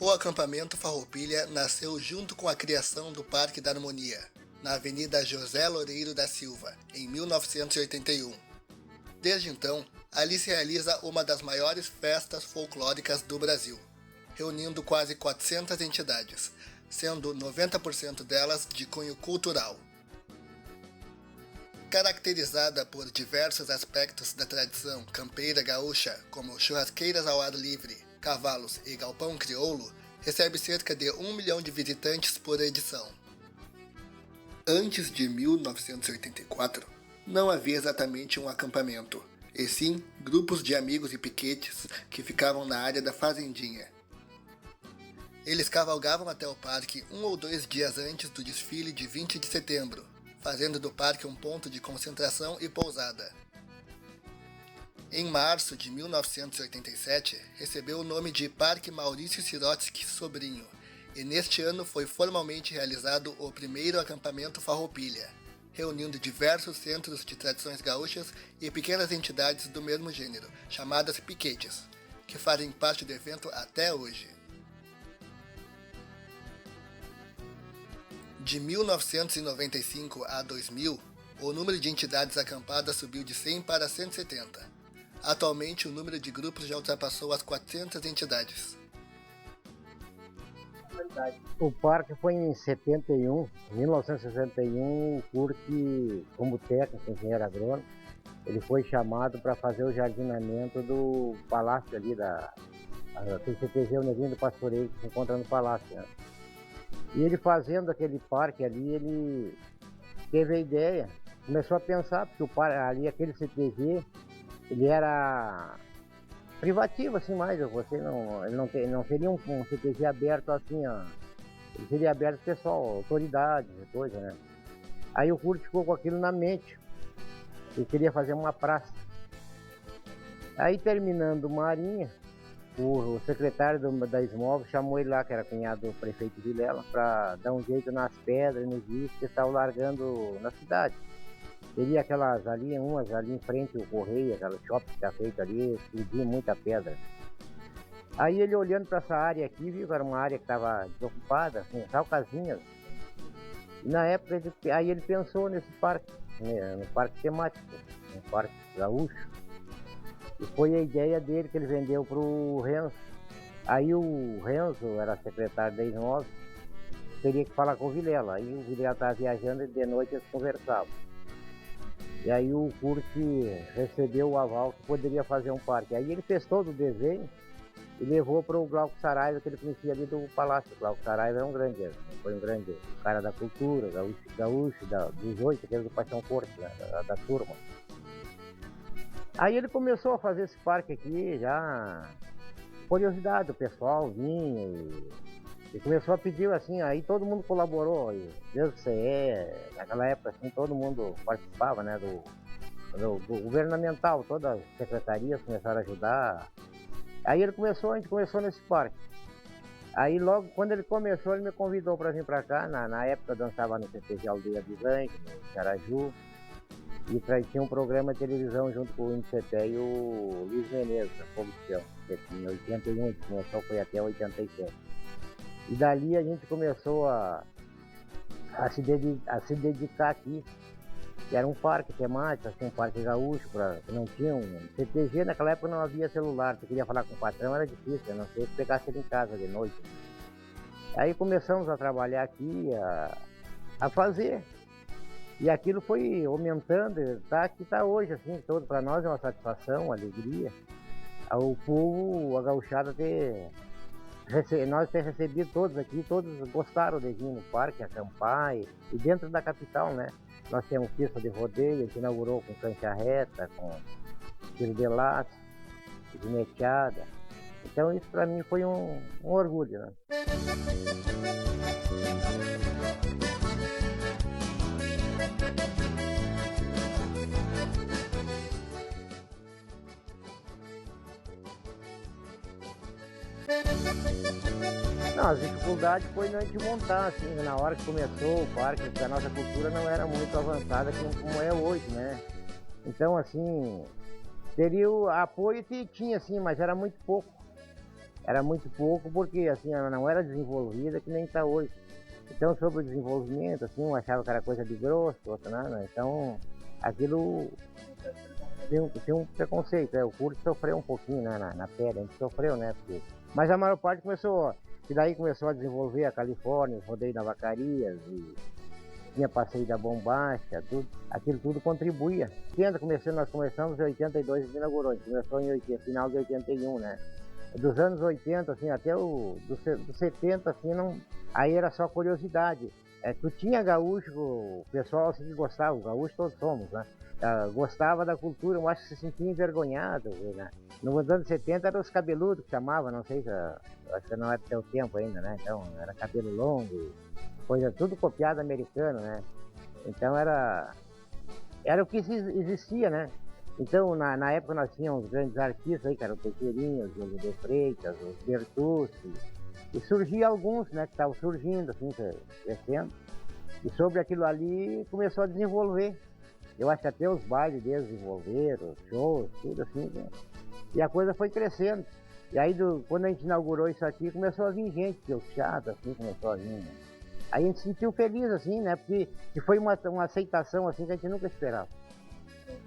O acampamento Farroupilha nasceu junto com a criação do Parque da Harmonia, na Avenida José Loureiro da Silva, em 1981. Desde então, ali se realiza uma das maiores festas folclóricas do Brasil, reunindo quase 400 entidades, sendo 90% delas de cunho cultural. Caracterizada por diversos aspectos da tradição campeira gaúcha, como churrasqueiras ao ar livre, cavalos e galpão crioulo, recebe cerca de 1 milhão de visitantes por edição. Antes de 1984, não havia exatamente um acampamento, e sim grupos de amigos e piquetes que ficavam na área da fazendinha. Eles cavalgavam até o parque 1 ou 2 dias antes do desfile de 20 de setembro, fazendo do parque um ponto de concentração e pousada. Em março de 1987, recebeu o nome de Parque Maurício Sirotsky Sobrinho, e neste ano foi formalmente realizado o primeiro acampamento Farroupilha, reunindo diversos centros de tradições gaúchas e pequenas entidades do mesmo gênero, chamadas piquetes, que fazem parte do evento até hoje. De 1995 a 2000, o número de entidades acampadas subiu de 100 para 170. Atualmente, o número de grupos já ultrapassou as 400 entidades. O parque foi em 1961, o Curti, como técnico, engenheiro agrônomo, ele foi chamado para fazer o jardinamento do palácio ali do CTG Nevinho do Pastoreio, que se encontra no palácio, né? E ele fazendo aquele parque ali, ele teve a ideia, começou a pensar, porque o parque, ali aquele CTG, ele era privativo assim mais, ele não seria um CTG aberto assim, ó. Ele seria aberto ao pessoal, autoridades e coisa, né? Aí o Curto ficou com aquilo na mente, ele queria fazer uma praça. Aí terminando Marinha, o secretário da Esmóvel chamou ele lá, que era cunhado do prefeito Vilela, para dar um jeito nas pedras e nos lixos que estavam largando na cidade. Teria aquelas ali, umas ali em frente ao Correio, aquela shopping que está feito ali, explodiu muita pedra. Aí ele olhando para essa área aqui, viu que era uma área que estava desocupada, assim, só casinhas. E na época, aí ele pensou nesse parque, né, no parque temático, no parque gaúcho. E foi a ideia dele que ele vendeu para o Renzo. Aí o Renzo era secretário da Esmóvel, teria que falar com o Vilela. Aí o Vilela estava viajando e de noite eles conversavam. E aí o Curti recebeu o aval que poderia fazer um parque. Aí ele fez todo o desenho e levou para o Glauco Saraiva, que ele conhecia ali do Palácio. O Glauco Saraiva foi um grande cara da cultura, gaúcho dos 8, que era do Paixão Corte, da turma. Aí ele começou a fazer esse parque aqui, já curiosidade, o pessoal vinha e começou a pedir assim, aí todo mundo colaborou, desde o CE, naquela época assim, todo mundo participava, né, do governamental, todas as secretarias começaram a ajudar. Aí a gente começou nesse parque. Aí logo, quando ele começou, ele me convidou para vir para cá, na época eu dançava no CTG Aldeia dos Anjos, no Caraju, e tinha um programa de televisão junto com o INCEPE e o Luiz Menezes, da Fogo de Chão, que em 81, que começou, foi até 87. E dali a gente começou a se dedicar aqui, que era um parque temático, assim, um parque gaúcho, que não tinha um CTG, naquela época não havia celular, você queria falar com o patrão, era difícil, a não ser que pegasse ele em casa de noite. Aí começamos a trabalhar aqui, a fazer, e aquilo foi aumentando, tá aqui tá hoje, assim, todo para nós é uma satisfação, uma alegria, o povo, a gauchada nós ter recebido todos aqui, todos gostaram de vir no parque, acampar, e dentro da capital, né? Nós temos pista de rodeio, a gente inaugurou com cancha reta, com tiro de laço, gineteada. Então isso para mim foi um orgulho, né? Não, as dificuldades foi na gente montar, assim, na hora que começou o parque, porque a nossa cultura não era muito avançada como é hoje, né? Então, assim, teria o apoio que tinha, assim, mas era muito pouco. era muito pouco porque assim, ela não era desenvolvida que nem está hoje. Então sobre o desenvolvimento, assim, um achava que era coisa de grosso, outro não, né? Então aquilo tem um preconceito, o curso sofreu um pouquinho, né, na pele, a gente sofreu, né? Porque... Mas a maior parte começou, e daí começou a desenvolver a Califórnia, rodeio da Vacarias, e tinha passeio da Bombacha, tudo, aquilo tudo contribuía. Nós começamos em 82, a gente inaugurou, a gente começou em final de 81, né? Dos anos 80, assim, até dos 70, assim, não, aí era só curiosidade. Tu tinha gaúcho, o pessoal assim que gostava, gaúcho todos somos, né? Gostava da cultura, eu acho que se sentia envergonhado, né? Nos anos 70 eram os cabeludos que chamavam, não sei se, acho que não era teu tempo ainda, né? Então, era cabelo longo, coisa tudo copiado americano, né? Então era o que existia, né? Então, na época nós tínhamos grandes artistas aí, que eram o Teixeirinho, o Diogo de Freitas, os Bertucci, e surgiam alguns, né, que estavam surgindo, assim, crescendo, e sobre aquilo ali começou a desenvolver. Eu acho que até os bailes deles desenvolveram, os shows, tudo assim, né? E a coisa foi crescendo. E aí, quando a gente inaugurou isso aqui, começou a vir gente, que o teatro, assim, começou a vir, né? Aí a gente se sentiu feliz, assim, né, porque foi uma aceitação, assim, que a gente nunca esperava.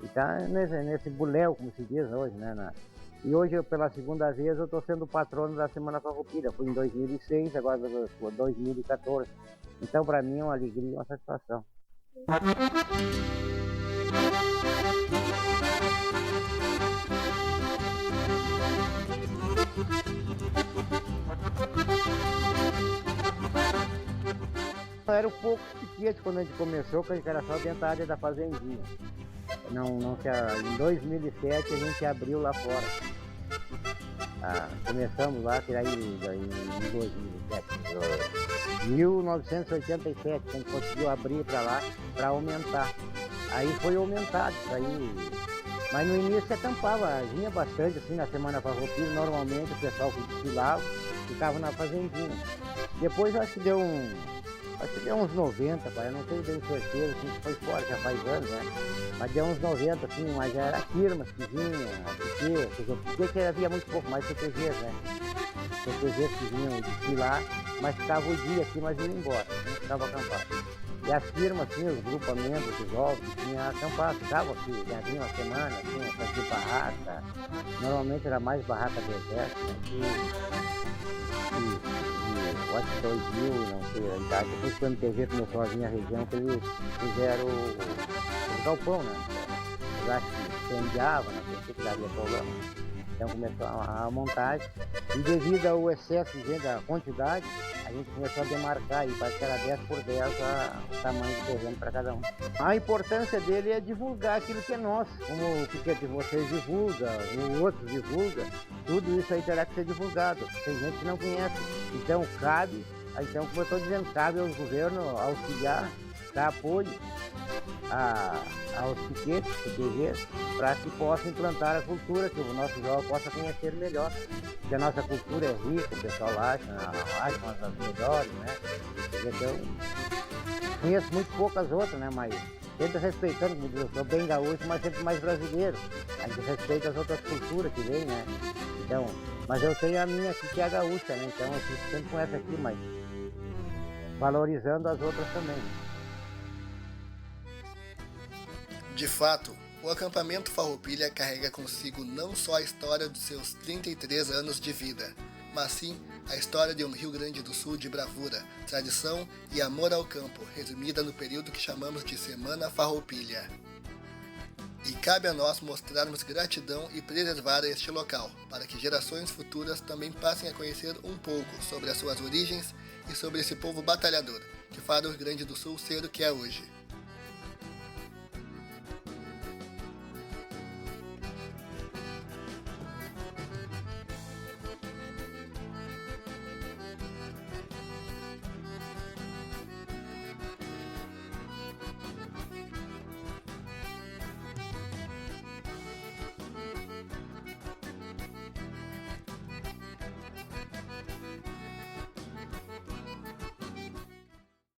E tá nesse buléu, como se diz hoje, né? E hoje, pela segunda vez, eu estou sendo patrono da Semana Farroupilha. Fui em 2006, agora 2014. Então, para mim, é uma alegria e uma satisfação. Era um pouco pequeno quando a gente começou, que a gente era só dentro da área da fazendinha. Em 2007 a gente abriu lá fora. Começamos lá, que aí em 1987, a gente conseguiu abrir para lá, para aumentar. Aí foi aumentado, mas no início acampava, vinha bastante assim na Semana Farroupilha, normalmente o pessoal que desfilava ficava na fazendinha. Depois acho que deu uns 90, pai, eu não tenho bem certeza, assim, que foi fora, já faz anos, né? Mas deu uns 90, assim, mas já era firmas que vinham, porque havia muito pouco mais CTGs, né? CTGs que vinham desfilar, mas ficava o dia aqui, mas iam embora, não ficava acampado. E as firmas, assim, os grupamentos, os órgãos, tinham acampado, ficavam aqui, já vinham uma semana, assim, fazia barraca, normalmente era mais barraca do exército, né? Eu acho que 2000, não sei a idade, depois que o MTG começou a vir à região, que eles fizeram o galpão, né? Eu acho que incendiava, não sei se daria problema. Então começou a montagem, e devido ao excesso de gente, a quantidade, a gente começou a demarcar, e parece que era 10 por 10 o tamanho do terreno para cada um. A importância dele é divulgar aquilo que é nosso, como o que vocês divulgam, o outro divulga, tudo isso aí terá que ser divulgado. Tem gente que não conhece, então como eu estou dizendo, cabe ao governo auxiliar, dar apoio aos piquetes, PTGs, para que possam implantar a cultura, que o nosso jovem possa conhecer melhor. Porque a nossa cultura é rica, o pessoal acha uma das melhores, né? Então, conheço muito poucas outras, né? Mas sempre respeitando, como diz, eu sou bem gaúcho, mas sempre mais brasileiro. A gente respeita as outras culturas que vêm, né? Então, mas eu tenho a minha aqui que é a gaúcha, né? Então eu fico sempre com essa aqui, mas valorizando as outras também. De fato, o acampamento Farroupilha carrega consigo não só a história dos seus 33 anos de vida, mas sim a história de um Rio Grande do Sul de bravura, tradição e amor ao campo, resumida no período que chamamos de Semana Farroupilha. E cabe a nós mostrarmos gratidão e preservar este local, para que gerações futuras também passem a conhecer um pouco sobre as suas origens e sobre esse povo batalhador, que faz o Rio Grande do Sul ser o que é hoje.